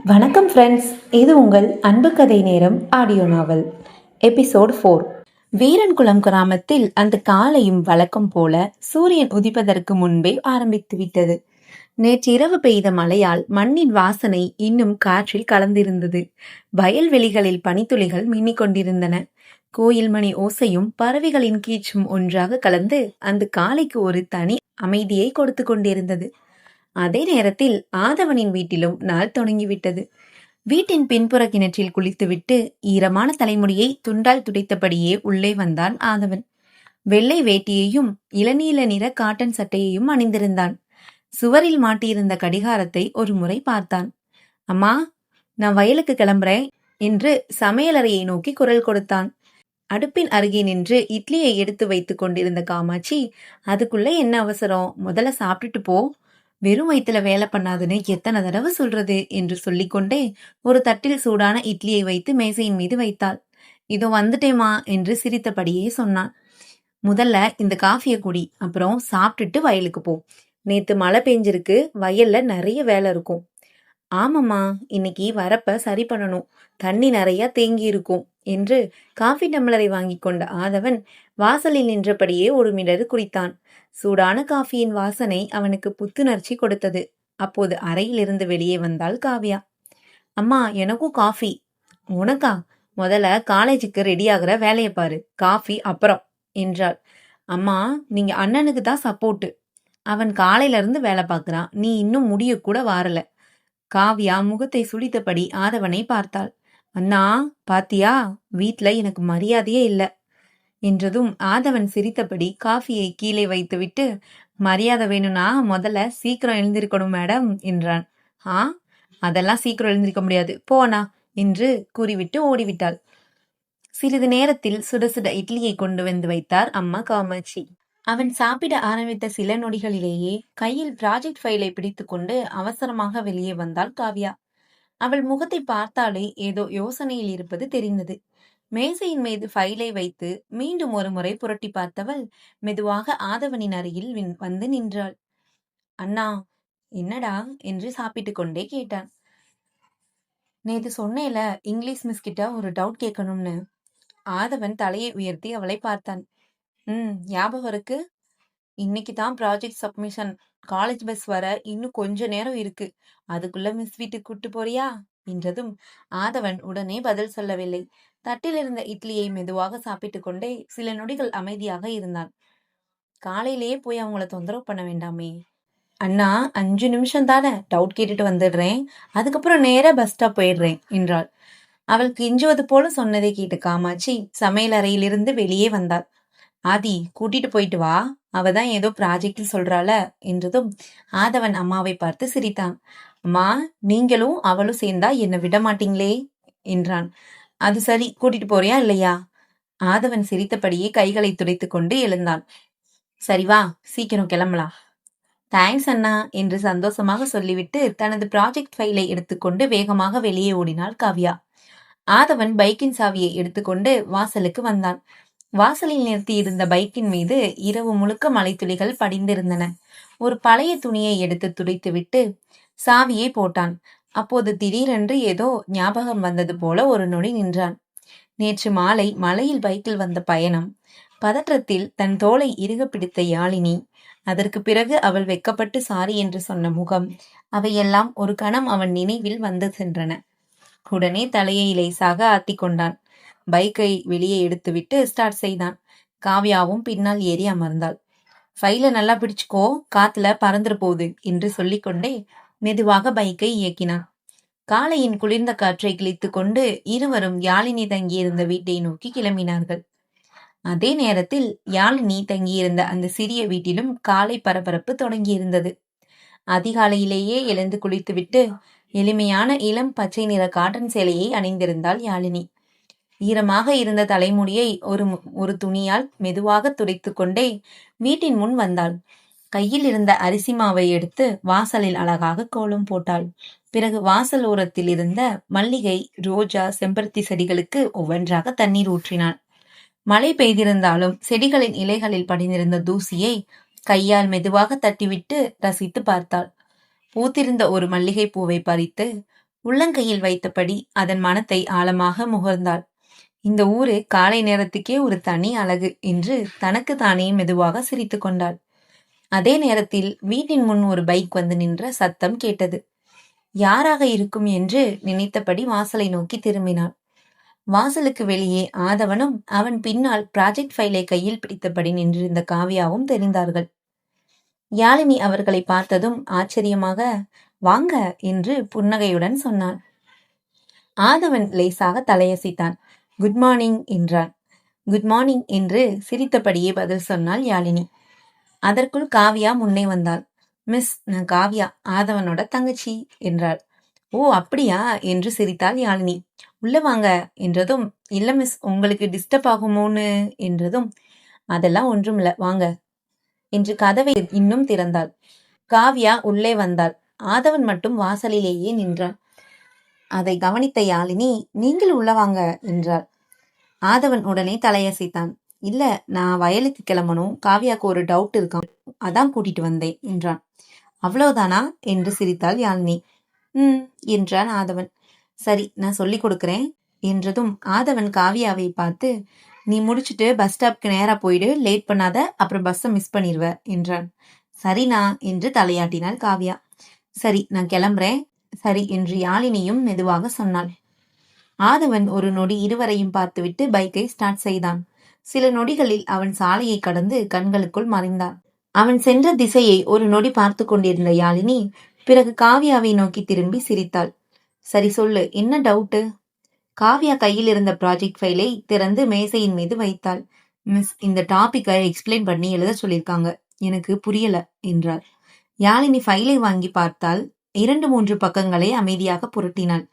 வணக்கம் ஃப்ரெண்ட்ஸ், இது உங்கள் அன்பு கதை நேரம் ஆடியோ நாவல் எபிசோட் 4. வீரன்குளம் கிராமத்தில் அந்த காலையும் வழக்கம் போல சூரியன் உதிப்பதற்கு முன்பே ஆரம்பித்து விட்டது. நேற்றிரவு பெய்த மழையால் மண்ணின் வாசனை இன்னும் காற்றில் கலந்திருந்தது. வயல்வெளிகளில் பனித்துளிகள் மின்னிக் கொண்டிருந்தன. கோயில் மணி ஓசையும் பறவைகளின் கீச்சும் ஒன்றாக கலந்து அந்த காலைக்கு ஒரு தனி அமைதியை கொடுத்து கொண்டிருந்தது. அதே நேரத்தில் ஆதவனின் வீட்டிலும் நாள் தொடங்கிவிட்டது. வீட்டின் பின்புற கிணற்றில் குளித்துவிட்டு ஈரமான தலைமுடியை துண்டால் துடைத்தபடியே உள்ளே வந்தான் ஆதவன். வெள்ளை வேட்டியையும் இளநீல நிற காட்டன் சட்டையையும் அணிந்திருந்தான். சுவரில் மாட்டியிருந்த கடிகாரத்தை ஒரு முறை பார்த்தான். அம்மா, நான் வயலுக்கு கிளம்புறேன் என்று சமையலறையை நோக்கி குரல் கொடுத்தான். அடுப்பின் அருகே நின்று இட்லியை எடுத்து வைத்துக் கொண்டிருந்த காமாட்சி, அதுக்குள்ள என்ன அவசரம், முதல்ல சாப்பிட்டுட்டு போ, வெறும் வயிற்றுல வேலை பண்ணாதுன்னு எத்தனை தடவை சொல்றது என்று சொல்லிக்கொண்டே ஒரு தட்டில் சூடான இட்லியை வைத்து மேசையின் மீது வைத்தாள். இதோ வந்துட்டேமா என்று சிரித்தபடியே சொன்னான். முதல்ல இந்த காஃபியை குடி, அப்புறம் சாப்பிட்டுட்டு வயலுக்கு போ. நேத்து மழை பெஞ்சிருக்கு, வயல்ல நிறைய வேலை இருக்கும். ஆமாம்மா, இன்னைக்கு வரப்ப சரி பண்ணணும், தண்ணி நிறைய தேங்கி இருக்கும் என்று காஃபி டம்ளரை வாங்கி கொண்ட ஆதவன் வாசலில் நின்றபடியே ஒரு மிடரு குடித்தான். சூடான காஃபியின் வாசனை அவனுக்கு புத்துணர்ச்சி கொடுத்தது. அப்போது அறையிலிருந்து வெளியே வந்தாள் காவ்யா. அம்மா, எனக்கும் காஃபி. உனக்கா? முதல்ல காலேஜுக்கு ரெடி ஆகிற வேலையை பாரு, காஃபி அப்புறம் என்றாள். அம்மா, நீங்க அண்ணனுக்கு தான் சப்போர்ட்டு. அவன் காலையில இருந்து வேலை பார்க்கறான், நீ இன்னும் முடிய கூட வாரல. காவ்யா முகத்தை சுளித்தபடி ஆதவனை பார்த்தாள். அண்ணா, பாத்தியா, வீட்ல எனக்கு மரியாதையே இல்ல என்றதும் ஆதவன் சிரித்தபடி காஃபியை கீழே வைத்துவிட்டு, மரியாதை வேணும்னா முதல்ல சீக்கிரம் எழுந்திருக்கணும் மேடம் என்றான். ஆ, அதெல்லாம் சீக்கிரம் எழுந்திருக்க முடியாது, போனா என்று கூறிவிட்டு ஓடிவிட்டாள். சிறிது நேரத்தில் சுட சுட இட்லியை கொண்டு வந்து வைத்தார் அம்மா காமாட்சி. அவன் சாப்பிட ஆரம்பித்த சில நொடிகளிலேயே கையில் ப்ராஜெக்ட் ஃபைலை பிடித்துக்கொண்டு அவசரமாக வெளியே வந்தாள் காவ்யா. அவள் முகத்தை பார்த்தாலே ஏதோ யோசனையில் இருப்பது தெரிந்தது. மேசையின் மீது ஃபைலை வைத்து மீண்டும் ஒரு முறை புரட்டி பார்த்தவள் மெதுவாக ஆதவனின் அருகில் வந்து நின்றாள். அண்ணா, என்னடா என்று சாப்பிட்டு கொண்டே கேட்டான். நேத்து சொன்னேல, இங்கிலீஷ் மிஸ் கிட்ட ஒரு டவுட் கேட்கணும்னு. ஆதவன் தலையை உயர்த்தி அவளை பார்த்தான். ஞாபகம் இருக்கு. இன்னைக்கு தான் ப்ராஜெக்ட் சப்மிஷன். காலேஜ் பஸ் வர இன்னும் கொஞ்ச நேரம் இருக்கு. அதுக்குள்ள மிஸ் வீட்டுக்கு கூட்டு போறியா என்றதும் ஆதவன் உடனே பதில் சொல்லவில்லை. தட்டில் இருந்த இட்லியை மெதுவாக சாப்பிட்டு கொண்டே சில நொடிகள் அமைதியாக இருந்தான். காலையிலேயே போய் அவங்கள தொந்தரவு பண்ண வேண்டாமே. அண்ணா, 5 நிமிஷம் தானே, டவுட் கேட்டுட்டு வந்துடுறேன், அதுக்கப்புறம் நேரா பஸ் ஸ்டாப் போயிடுறேன் என்றாள். அவள் கெஞ்சுவது போல சொன்னதை கேட்டு காமாட்சி சமையல் அறையிலிருந்து வெளியே வந்தாள். ஆதி, கூட்டிட்டு போயிட்டு வா, அவதான் ஏதோ ப்ராஜெக்ட் சொல்றாள என்றதும் ஆதவன் அம்மாவை பார்த்து சிரித்தான். அம்மா, நீங்களும் அவளும் சேர்ந்தா என்னை விட மாட்டீங்களே என்றான். அது சரி, கூட்டிட்டு போறியா இல்லையா? ஆதவன் சிரித்தபடியே கைகளை துடைத்து கொண்டு எழுந்தான். சரி வா, சீக்கிரம் கிளம்பலாம். தேங்க்ஸ் அண்ணா என்று சந்தோஷமாக சொல்லிவிட்டு தனது ப்ராஜெக்ட் ஃபைலை எடுத்துக்கொண்டு வேகமாக வெளியே ஓடினாள் காவ்யா. ஆதவன் பைக்கின் சாவியை எடுத்துக்கொண்டு வாசலுக்கு வந்தான். வாசலில் நிறுத்தியிருந்த பைக்கின் மீது இரவு முழுக்க மழைத்துளிகள் படிந்திருந்தன. ஒரு பழைய துணியை எடுத்து துடைத்துவிட்டு சாவியை போட்டான். அப்போது திடீரென்று ஏதோ ஞாபகம் வந்தது போல ஒரு நொடி நின்றான். நேற்று மாலை மலையில் பைக்கில் வந்த பயணம், பதற்றத்தில் தன் தோளை இறுக பிடித்த யாழினி, அதற்கு பிறகு அவள் வெக்கப்பட்டு சாரி என்று சொன்ன முகம், அவையெல்லாம் ஒரு கணம் அவன் நினைவில் வந்து சென்றன. உடனே தலையை லேசாக ஆத்தி கொண்டான். பைக்கை வெளியே எடுத்துவிட்டு ஸ்டார்ட் செய்தான். காவ்யாவும் பின்னால் ஏறி அமர்ந்தாள். ஃபைல நல்லா பிடிச்சுக்கோ, காத்துல பறந்துட போகுது என்று சொல்லிக்கொண்டே மெதுவாக பைக்கை இயக்கினான். காலையின் குளிர்ந்த காற்றை கிழித்து கொண்டு இருவரும் யாழினி தங்கியிருந்த வீட்டை நோக்கி கிளம்பினார்கள். அதே நேரத்தில் யாழினி தங்கியிருந்த அந்த சிறிய வீட்டிலும் காலை பரபரப்பு தொடங்கியிருந்தது. அதிகாலையிலேயே எழுந்து குளித்துவிட்டு எளிமையான இளம் பச்சை நிற காட்டன் சேலையை அணிந்திருந்தாள் யாழினி. ஈரமாக இருந்த தலைமுடியை ஒரு துணியால் மெதுவாக துடைத்து கொண்டே வீட்டின் முன் வந்தாள். கையில் இருந்த அரிசி மாவை எடுத்து வாசலில் அழகாக கோலம் போட்டாள். பிறகு வாசல் ஓரத்தில் இருந்த மல்லிகை, ரோஜா, செம்பருத்தி செடிகளுக்கு ஒவ்வொன்றாக தண்ணீர் ஊற்றினாள். மழை பெய்திருந்தாலும் செடிகளின் இலைகளில் படிந்திருந்த தூசியை கையால் மெதுவாக தட்டிவிட்டு ரசித்து பார்த்தாள். பூத்திருந்த ஒரு மல்லிகை பூவை பறித்து உள்ளங்கையில் வைத்தபடி அதன் மனத்தை ஆழமாக முகர்ந்தாள். இந்த ஊரு காலை நேரத்துக்கே ஒரு தனி அழகு என்று தனக்கு தானே மெதுவாக சிரித்து கொண்டாள். அதே நேரத்தில் வீட்டின் முன் ஒரு பைக் வந்து நின்ற சத்தம் கேட்டது. யாராக இருக்கும் என்று நினைத்தபடி வாசலை நோக்கி திரும்பினாள். வாசலுக்கு வெளியே ஆதவனும் அவன் பின்னால் ப்ராஜெக்ட் ஃபைலை கையில் பிடித்தபடி நின்றிருந்த காவியாவும் தெரிந்தார்கள். யாழினி அவர்களை பார்த்ததும் ஆச்சரியமாக வாங்க என்று புன்னகையுடன் சொன்னான். ஆதவன் லேசாக தலையசைத்தான். குட் மார்னிங் என்றான். குட் மார்னிங் என்று சிரித்தபடியே பதில் சொன்னாள் யாழினி. அதற்குள் காவியா முன்னே வந்தாள். மிஸ், நான் காவியா, ஆதவனோட தங்கச்சி என்றாள். ஓ அப்படியா என்று சிரித்தாள் யாழினி. உள்ள வாங்க என்றதும், இல்ல மிஸ், உங்களுக்கு டிஸ்டர்ப் ஆகுமோன்னு என்றதும், அதெல்லாம் ஒன்றுமில்ல வாங்க என்று கதவை இன்னும் திறந்தாள். காவியா உள்ளே வந்தாள். ஆதவன் மட்டும் வாசலிலேயே நின்றான். அதை கவனித்த யாழினி, நீங்கள் உள்ள வாங்க என்றாள். ஆதவன் உடனே தலையசைத்தான். இல்ல, நான் வயலுக்கு கிளம்பணும், காவியாக்கு ஒரு டவுட் இருக்கான், அதான் கூட்டிட்டு வந்தேன் என்றான். அவ்வளவுதானா என்று சிரித்தாள் யாழினி. என்றான் ஆதவன். சரி, நான் சொல்லி கொடுக்கிறேன் என்றதும் ஆதவன் காவியாவை பார்த்து, நீ முடிச்சுட்டு பஸ் ஸ்டாப்க்கு நேரா போயிடு, லேட் பண்ணாத, அப்புறம் பஸ்ஸை மிஸ் பண்ணிடுவ என்றான். சரிண்ணா என்று தலையாட்டினாள் காவியா. சரி, நான் கிளம்புறேன். சரி என்று யாழினியும் மெதுவாக சொன்னாள். ஆதவன் ஒரு நொடி இருவரையும் பார்த்துவிட்டு பைக்கை ஸ்டார்ட் செய்தான். சில நொடிகளில் அவன் சாலையை கடந்து கண்களுக்குள் மறைந்தான். அவன் சென்ற திசையை ஒரு நொடி பார்த்து கொண்டிருந்த யாழினி பிறகு காவியாவை நோக்கி திரும்பி சிரித்தாள். சரி சொல்லு, என்ன டவுட்டு? காவியா கையில் இருந்த ப்ராஜெக்ட் ஃபைலை திறந்து மேசையின் மீது வைத்தாள். மிஸ், இந்த டாபிக்கை எக்ஸ்பிளைன் பண்ணி எழுத சொல்லியிருக்காங்க, எனக்கு புரியல என்றாள். யாழினி ஃபைலை வாங்கி பார்த்தால் 2-3 பக்கங்களை அமைதியாக புரட்டினாள்.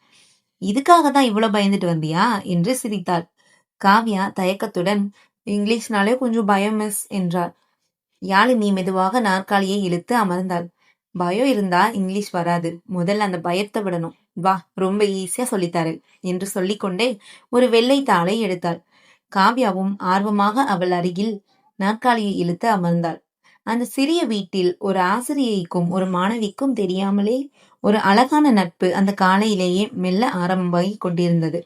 இதுக்காக தான் இவ்வளவு பயந்துட்டு வந்தியா என்று சிரித்தாள். காவியா தயக்கத்துடன், இங்கிலீஷ்னாலே கொஞ்சம் பயம் மிஸ் என்றாள். யாழினி மெதுவாக நாற்காலியை இழுத்து அமர்ந்தாள். பயம் இருந்தா இங்கிலீஷ் வராது, முதல்ல அந்த பயத்தை விடணும். வா, ரொம்ப ஈஸியா சொல்லித்தாரு என்று சொல்லிக்கொண்டே ஒரு வெள்ளை தாளை எடுத்தாள். காவியாவும் ஆர்வமாக அவள் அருகில் நாற்காலியை இழுத்து அமர்ந்தாள். அந்த சிறிய வீட்டில் ஒரு ஆசிரியைக்கும் ஒரு மாணவிக்கும் தெரியாமலே ஒரு அழகான நட்பு அந்த காலையிலேயே மெல்ல ஆரம்பமாகி கொண்டிருந்தது.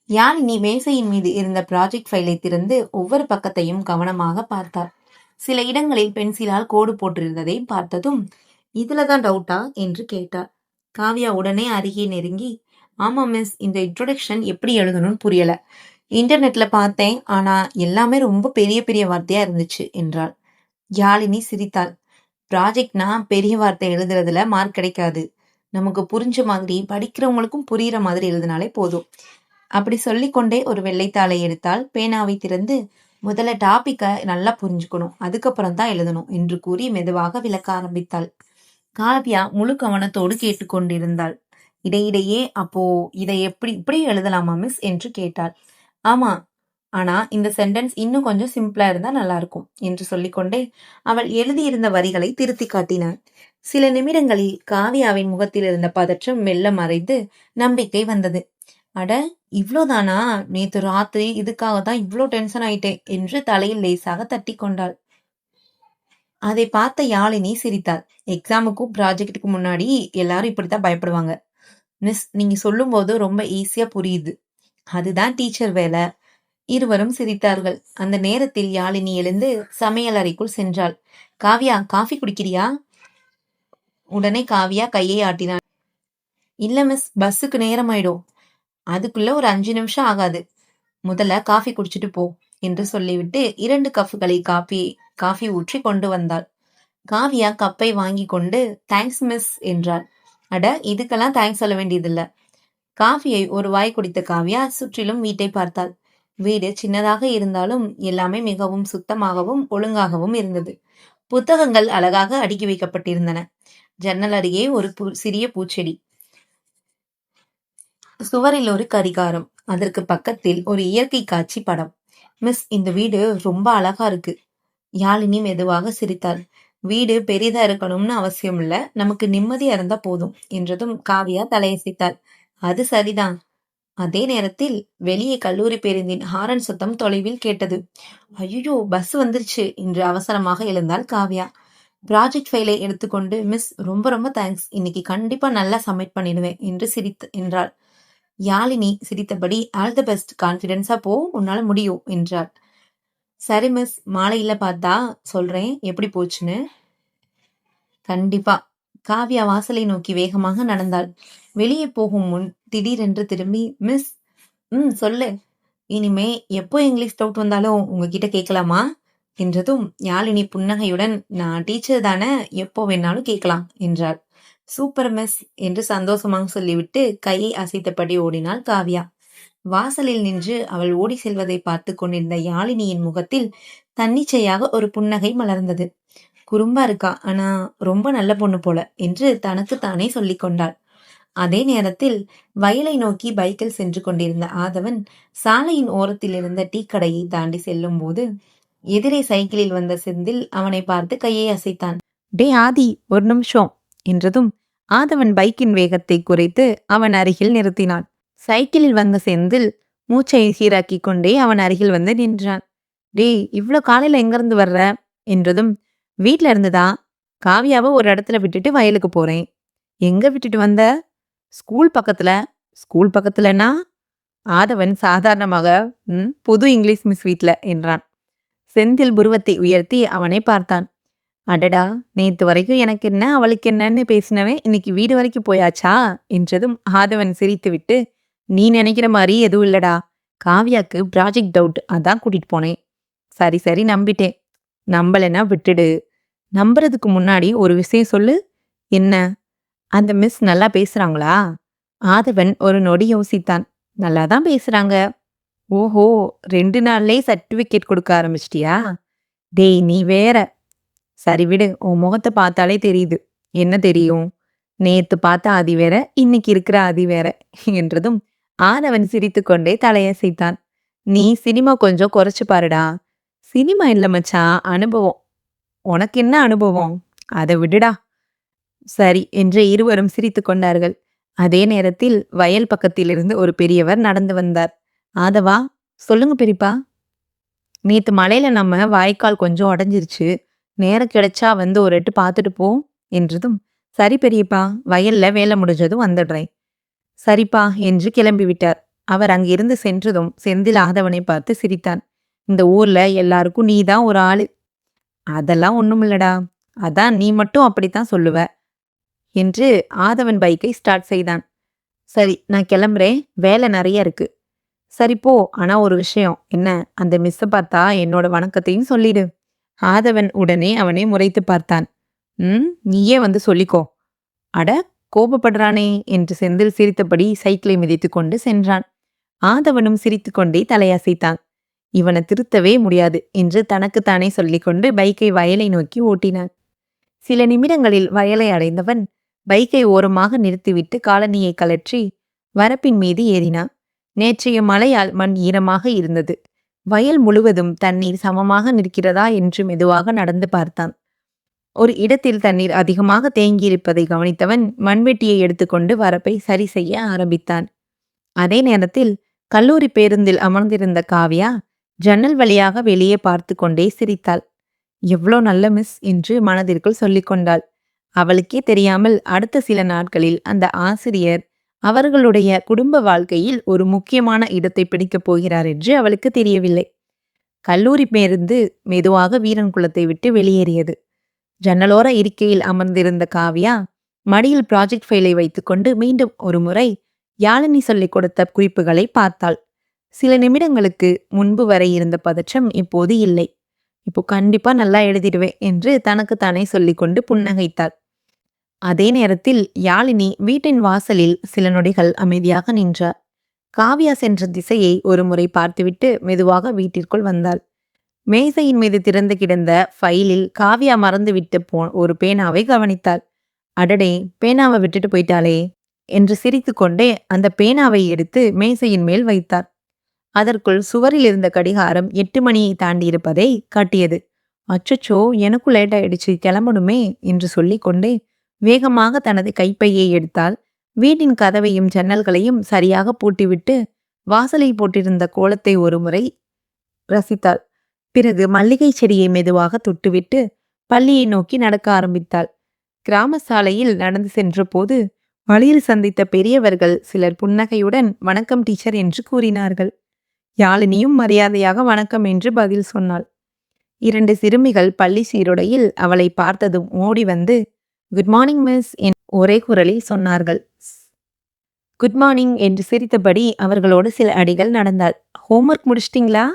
யாழினி மேசையின் மீது இருந்த ப்ராஜெக்ட் ஃபைலை திறந்து ஒவ்வொரு பக்கத்தையும் கவனமாக பார்த்தாள். சில இடங்களில் பென்சிலால் கோடு போட்டிருந்ததை பார்த்ததும், இதுலதான் டவுட்டா என்று கேட்டாள். காவியா உடனே அருகே நெருங்கி, ஆமா மிஸ், இந்த இன்ட்ரோடக்ஷன் எப்படி எழுதணும்னு புரியல, இன்டர்நெட்ல பார்த்தேன், ஆனா எல்லாமே ரொம்ப பெரிய பெரிய வார்த்தையா இருந்துச்சு என்றாள். யாழினி சிரித்தாள். ப்ராஜெக்ட்னா பெரிய வார்த்தை எழுதுறதுல மார்க் கிடைக்காது, நமக்கு புரிஞ்ச மாதிரி படிக்கிறவங்களுக்கும் புரியுற மாதிரி எழுதினாலே போதும். அப்படி சொல்லிக்கொண்டே ஒரு வெள்ளைத்தாளை எடுத்தால் பேனாவை திறந்து, முதல்ல டாபிக்கை நல்லா புரிஞ்சுக்கணும், அதுக்கப்புறம் தான் எழுதணும் என்று கூறி மெதுவாக விளக்க ஆரம்பித்தாள். காவ்யா முழு கவனத்தோடு கேட்டுக்கொண்டிருந்தாள். இடையிடையே, அப்போ இதை இப்படி எழுதலாமா மிஸ் என்று கேட்டாள். ஆமா, ஆனா இந்த சென்டென்ஸ் இன்னும் கொஞ்சம் சிம்பிளா இருந்தா நல்லா இருக்கும் என்று சொல்லிக்கொண்டே அவள் எழுதியிருந்த வரிகளை திருத்தி காட்டினாள். சில நிமிடங்களில் காவியாவின் முகத்தில் இருந்த பதற்றம் மெல்ல மறைந்து நம்பிக்கை வந்தது. அட, இவ்வளோதானா? நேத்து ராத்திரி இதுக்காக தான் இவ்வளோ டென்ஷன் ஆயிட்டேன் என்று தலையில் லேசாக தட்டி கொண்டாள். அதை பார்த்த யாழினி சிரித்தாள். எக்ஸாமுக்கும் ப்ராஜெக்டுக்கு முன்னாடி எல்லாரும் இப்படித்தான் பயப்படுவாங்க மிஸ், நீங்க சொல்லும் போது ரொம்ப ஈஸியா புரியுது, அதுதான் டீச்சர் வேலை. இருவரும் சிரித்தார்கள். அந்த நேரத்தில் யாழினி எழுந்து சமையல் அறைக்குள் சென்றாள். காவியா, காஃபி குடிக்கிறியா? உடனே காவியா கையை ஆட்டினாள். இல்ல மிஸ், பஸ்ஸுக்கு நேரம் ஆயிடும், அதுக்குள்ள ஒரு 5 நிமிஷம் ஆகாது, முதல்ல காஃபி குடிச்சிட்டு போ என்று சொல்லிவிட்டு 2 கப்புகளை காஃபி ஊற்றி கொண்டு வந்தாள். காவியா கப்பை வாங்கி கொண்டு தேங்க்ஸ் மிஸ் என்றாள். அட, இதுக்கெல்லாம் தேங்க்ஸ் சொல்ல வேண்டியதில்ல. காஃபியை ஒரு வாய் குடித்த காவியா சுற்றிலும் வீட்டை பார்த்தாள். வீடு சின்னதாக இருந்தாலும் எல்லாமே மிகவும் சுத்தமாகவும் ஒழுங்காகவும் இருந்தது. புத்தகங்கள் அழகாக அடுக்கி வைக்கப்பட்டிருந்தன. ஜன்னல் அருகே ஒரு சிறிய பூச்செடி, சுவரில் ஒரு கடிகாரம், அதற்கு பக்கத்தில் ஒரு இயற்கை காட்சி படம். மிஸ், இந்த வீடு ரொம்ப அழகா இருக்கு. யாழினி மெதுவாக சிரித்தாள். வீடு பெரிதா இருக்கணும்னு அவசியம் இல்ல, நமக்கு நிம்மதியா இருந்தா போதும் என்றதும் காவியா தலையசைத்தாள். அது சரிதான். அதே நேரத்தில் வெளியே கல்லூரி பேருந்தின் ஹாரன் சத்தம் தொலைவில் கேட்டது. ஐயோ, பஸ் வந்துருச்சு என்று அவசரமாக எழுந்தாள் காவியா. ப்ராஜெக்ட் ஃபைலை எடுத்துக்கொண்டு, மிஸ் ரொம்ப ரொம்ப தேங்க்ஸ். இன்னைக்கு கண்டிப்பா நல்லா சப்மிட் பண்ணிடுவேன் என்று என்றாள். யாழினி சிரித்தபடி ஆல் த பெஸ்ட், கான்ஃபிடென்ஸா போ, உன்னால முடியும் என்றாள். சரி மிஸ், மாலையில பார்த்தா சொல்றேன் எப்படி போச்சுன்னு. கண்டிப்பா. காவ்யா வாசலை நோக்கி வேகமாக நடந்தாள். வெளியே போகும் முன் திடீரென்று திரும்பி, மிஸ், சொல்லு. இனிமே எப்போ இங்கிலீஷ் டவுட் வந்தாலும் உங்ககிட்ட கேட்கலாமா என்றதும் யாழினி புன்னகையுடன், நான் டீச்சர் தானே, எப்போ வேணாலும் கேட்கலாம் என்றாள். சூப்பர் மிஸ் என்று சந்தோஷமாக சொல்லிவிட்டு கையை அசைத்தபடி ஓடினாள் காவ்யா. வாசலில் நின்று அவள் ஓடி செல்வதை பார்த்து கொண்டிருந்த யாழினியின் முகத்தில் தன்னிச்சையாக ஒரு புன்னகை மலர்ந்தது. குறும்பா இருக்கா, ஆனா ரொம்ப நல்ல பொண்ணு போல என்று தனக்கு தானே சொல்லிக் கொண்டாள். அதே நேரத்தில் வயலை நோக்கி பைக்கில் சென்று கொண்டிருந்த ஆதவன் சாலையின் ஓரத்தில் இருந்த டீ கடையை தாண்டி செல்லும் போது எதிரே சைக்கிளில் வந்த செந்தில் அவனை பார்த்து கையை அசைத்தான். டே ஆதி, ஒரு நிமிஷம் என்றதும் ஆதவன் பைக்கின் வேகத்தை குறைத்து அவன் அருகில் நிறுத்தினான். சைக்கிளில் வந்த செந்தில் மூச்சை சீராக்கி கொண்டே அவன் அருகில் வந்து நின்றான். டே, இவ்ளோ காலையில எங்கிருந்து வர்ற என்றதும், வீட்ல இருந்துதான். காவியாவை ஒரு இடத்துல விட்டுட்டு வயலுக்கு போறேன். எங்க விட்டுட்டு வந்த? ஸ்கூல் பக்கத்துல. ஸ்கூல் பக்கத்துலனா? ஆதவன் சாதாரணமாக, புது இங்கிலீஷ் மிஸ் வீட்ல என்றான். செந்தில் புருவத்தை உயர்த்தி அவனை பார்த்தான். அடடா, நேத்து வரைக்கும் எனக்கு என்ன அவளுக்கு என்னன்னு பேசினவன் இன்னைக்கு வீடு வரைக்கும் போயாச்சா என்றதும் ஆதவன் சிரித்துவிட்டு, நீ நினைக்கிற மாதிரி எதுவும் இல்லடா. காவியாக்கு ப்ராஜெக்ட் டவுட், அதான் கூட்டிட்டு போனேன். சரி சரி, நம்பிட்டேன். நம்பலைன்னா விட்டுடு. நம்புறதுக்கு முன்னாடி ஒரு விஷயம் சொல்லு. என்ன? அந்த மிஸ் நல்லா பேசுறாங்களா? ஆதவன் ஒரு நொடி யோசித்தான். நல்லாதான் பேசுறாங்க. ஓஹோ, 2 நாள்லயே சர்டிபிகேட் கொடுக்க ஆரம்பிச்சிட்டியா? டேய், நீ வேற. சரி விடு, உன் முகத்தை பார்த்தாலே தெரியுது. என்ன தெரியும்? நேத்து பார்த்த ஆதி வேற, இன்னைக்கு இருக்கிற ஆதி வேற என்றதும் ஆதவன் சிரித்து கொண்டே தலையசைத்தான். நீ சினிமா கொஞ்சம் குறைச்சு பாருடா. சினிமா இல்ல மச்சான், அனுபவம். உனக்கு என்ன அனுபவம்? அதை விடுடா. சரி என்று இருவரும் சிரித்து கொண்டார்கள். அதே நேரத்தில் வயல் பக்கத்திலிருந்து ஒரு பெரியவர் நடந்து வந்தார். ஆதவா, சொல்லுங்க பெரியப்பா. நேத்து மழையில நம்ம வாய்க்கால் கொஞ்சம் உடஞ்சிருச்சு. நேரம் கிடைச்சா வந்து ஒரு எட்டு பார்த்துட்டு போ என்றதும், சரி பெரியப்பா, வயல்ல வேலை முடிஞ்சதும் வந்துடுறேன். சரிப்பா என்று கிளம்பி விட்டார். அவர் அங்கிருந்து சென்றதும் செந்தில் ஆதவனை பார்த்து சிரித்தான். இந்த ஊர்ல எல்லாருக்கும் நீதான் ஒரு ஆளு. அதெல்லாம் ஒண்ணுமில்லடா. அதான் நீ மட்டும் அப்படித்தான் சொல்லுவ என்று ஆதவன் பைக்கை ஸ்டார்ட் செய்தான். சரி, நான் கிளம்புறேன், வேலை நிறைய இருக்கு. சரி போ, ஆனா ஒரு விஷயம். என்ன? அந்த மிஸ்ஸை பார்த்தா என்னோட வணக்கத்தையும் சொல்லிடு. ஆதவன் உடனே அவனை முறைத்து பார்த்தான். நீயே வந்து சொல்லிக்கோ. அட, கோபப்படுறானே என்று செந்தில் சிரித்தபடி சைக்கிளை மிதித்து கொண்டு சென்றான். ஆதவனும் சிரித்து கொண்டே தலையசைத்தான். இவனை திருத்தவே முடியாது என்று தனக்குத்தானே சொல்லிக்கொண்டு பைக்கை வயலை நோக்கி ஓட்டினான். சில நிமிடங்களில் வயலை அடைந்தவன் பைக்கை ஓரமாக நிறுத்திவிட்டு காலணியை கலற்றி வரப்பின் மீது ஏறினான். நேற்றைய மழையால் மண் ஈரமாக இருந்தது. வயல் முழுவதும் தண்ணீர் சமமாக நிற்கிறதா என்று மெதுவாக நடந்து பார்த்தான். ஒரு இடத்தில் தண்ணீர் அதிகமாக தேங்கியிருப்பதை கவனித்தவன் மண்வெட்டியை எடுத்துக்கொண்டு வரப்பை சரி செய்ய ஆரம்பித்தான். அதே நேரத்தில் கல்லூரி பேருந்தில் அமர்ந்திருந்த காவ்யா ஜன்னல் வழியாக வெளியே பார்த்து கொண்டே சிரித்தாள். எவ்வளோ நல்ல மிஸ் என்று மனதிற்குள் சொல்லிக் கொண்டாள். அவளுக்கே தெரியாமல் அடுத்த சில நாட்களில் அந்த ஆசிரியர் அவர்களுடைய குடும்ப வாழ்க்கையில் ஒரு முக்கியமான இடத்தை பிடிக்கப் போகிறார் என்று அவளுக்கு தெரியவில்லை. கல்லூரி பேருந்து மெதுவாக வீரன்குளத்தை விட்டு வெளியேறியது. ஜன்னலோர இருக்கையில் அமர்ந்திருந்த காவ்யா மடியில் ப்ராஜெக்ட் ஃபைலை வைத்துக்கொண்டு மீண்டும் ஒரு முறை யாழினி சொல்லிக் கொடுத்த குறிப்புகளை பார்த்தாள். சில நிமிடங்களுக்கு முன்பு வரை இருந்த பதற்றம் இப்போது இல்லை. இப்போ கண்டிப்பா நல்லா எழுதிடுவேன் என்று தனக்குத்தானே சொல்லிக்கொண்டு புன்னகைத்தாள். அதே நேரத்தில் யாழினி வீட்டின் வாசலில் சில நொடிகள் அமைதியாக நின்றார். காவ்யா சென்ற திசையை ஒரு முறை பார்த்துவிட்டு மெதுவாக வீட்டிற்குள் வந்தாள். மேசையின் மீது திறந்து கிடந்த ஃபைலில் காவ்யா மறந்துவிட்டு ஒரு பேனாவை கவனித்தாள். அடடே, பேனாவை விட்டுட்டு போயிட்டாளே என்று சிரித்து கொண்டே அந்த பேனாவை எடுத்து மேசையின் மேல் வைத்தார். அதற்குள் சுவரில் இருந்த கடிகாரம் 8 மணியை தாண்டி இருப்பதை காட்டியது. அச்சச்சோ, எனக்கும் லேட் ஆயிடுச்சு, கிளம்பணுமே என்று சொல்லி கொண்டே வேகமாக தனது கைப்பையை எடுத்தால் வீட்டின் கதவையும் ஜன்னல்களையும் சரியாக பூட்டிவிட்டு வாசலில் போட்டிருந்த கோலத்தை ஒரு முறை ரசித்தாள். பிறகு மல்லிகை செடியை மெதுவாக தொட்டுவிட்டு பள்ளியை நோக்கி நடக்க ஆரம்பித்தாள். கிராம சாலையில் நடந்து சென்றபோது வழியில் சந்தித்த பெரியவர்கள் சிலர் புன்னகையுடன் வணக்கம் டீச்சர் என்று கூறினார்கள். யாழினியும் மரியாதையாக வணக்கம் என்று பதில் சொன்னாள். 2 சிறுமிகள் பள்ளி சீருடையில் அவளை பார்த்ததும் ஓடி வந்து குட் மார்னிங் மிஸ் என் ஒரே குரலில் சொன்னார்கள். குட் மார்னிங் என்று சிரித்தபடி அவர்களோடு சில அடிகள் நடந்தாள். ஹோம்ஒர்க் முடிச்சிட்டிங்களா?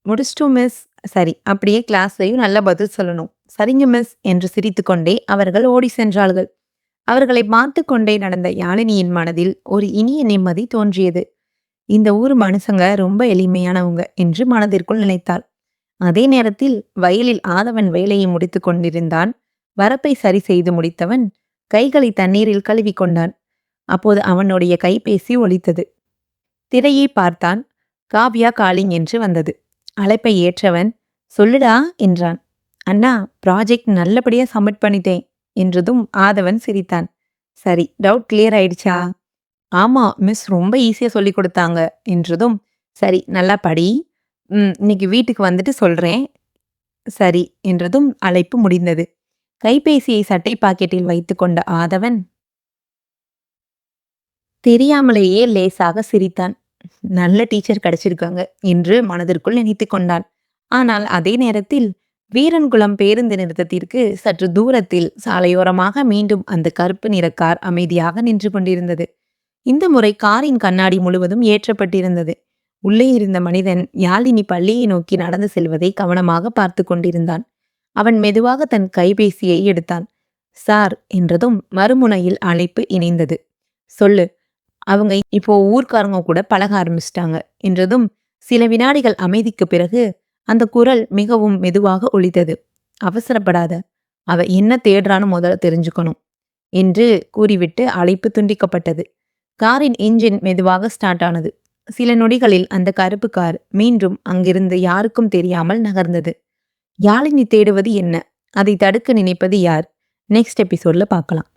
முடிச்சிட்டோம் மிஸ். சரி, அப்படியே கிளாஸ்லையும் நல்ல பதில் சொல்லணும். சரிங்க மிஸ் என்று சிரித்துக்கொண்டே அவர்கள் ஓடி சென்றார்கள். அவர்களை பார்த்து கொண்டே நடந்த யாழினியின் மனதில் ஒரு இனிய நிம்மதி தோன்றியது. இந்த ஊர் மனுஷங்க ரொம்ப எளிமையானவங்க என்று மனதிற்குள் நினைத்தாள். அதே நேரத்தில் வயலில் ஆதவன் வேலையை முடித்து கொண்டிருந்தான். வரப்பை சரி செய்து முடித்தவன் கைகளை தண்ணீரில் கழுவி கொண்டான். அப்போது அவனுடைய கைபேசி ஒலித்தது. திரையை பார்த்தான். காவ்யா காலிங் என்று வந்தது. அழைப்பை ஏற்றவன் சொல்லுடா என்றான். அண்ணா, ப்ராஜெக்ட் நல்லபடியா சப்மிட் பண்ணிட்டேன் என்றதும் ஆதவன் சிரித்தான். சரி, டவுட் கிளியர் ஆயிடுச்சா? ஆமா மிஸ், ரொம்ப ஈஸியா சொல்லி கொடுத்தாங்க என்றதும் சரி, நல்லா படி. இன்னைக்கு வீட்டுக்கு வந்துட்டு சொல்றேன். சரி என்றதும் அழைப்பு முடிந்தது. கைபேசியை சட்டை பாக்கெட்டில் வைத்து கொண்ட ஆதவன் தெரியாமலேயே லேசாக சிரித்தான். நல்ல டீச்சர் கிடைச்சிருக்காங்க என்று மனதிற்குள் நினைத்து கொண்டான். ஆனால் அதே நேரத்தில் வீரன்குளம் பேருந்து நிறுத்தத்திற்கு சற்று தூரத்தில் சாலையோரமாக மீண்டும் அந்த கருப்பு நிற கார் அமைதியாக நின்று கொண்டிருந்தது. இந்த முறை காரின் கண்ணாடி முழுவதும் ஏற்றப்பட்டிருந்தது. உள்ளே இருந்த மனிதன் யாழினி பள்ளியை நோக்கி நடந்து செல்வதை கவனமாக பார்த்து கொண்டிருந்தான். அவன் மெதுவாக தன் கைபேசியை எடுத்தான். சார் என்றதும் மறுமுனையில் அழைப்பு இணைந்தது. சொல்லு, அவங்க இப்போ ஊர்க்காரங்க கூட பழக ஆரம்பிச்சிட்டாங்க என்றதும் சில வினாடிகள் அமைதிக்கு பிறகு அந்த குரல் மிகவும் மெதுவாக ஒலித்தது. அவசரப்படாத, அவ என்ன தேடுறான்னு முதல்ல தெரிஞ்சுக்கணும் என்று கூறிவிட்டு அழைப்பு துண்டிக்கப்பட்டது. காரின் இன்ஜின் மெதுவாக ஸ்டார்ட் ஆனது. சில நொடிகளில் அந்த கருப்பு கார் மீண்டும் அங்கிருந்து யாருக்கும் தெரியாமல் நகர்ந்தது. யாழினி தேடுவது என்ன? அதை தடுக்க நினைப்பது யார்? நெக்ஸ்ட் எபிசோட்ல பார்க்கலாம்.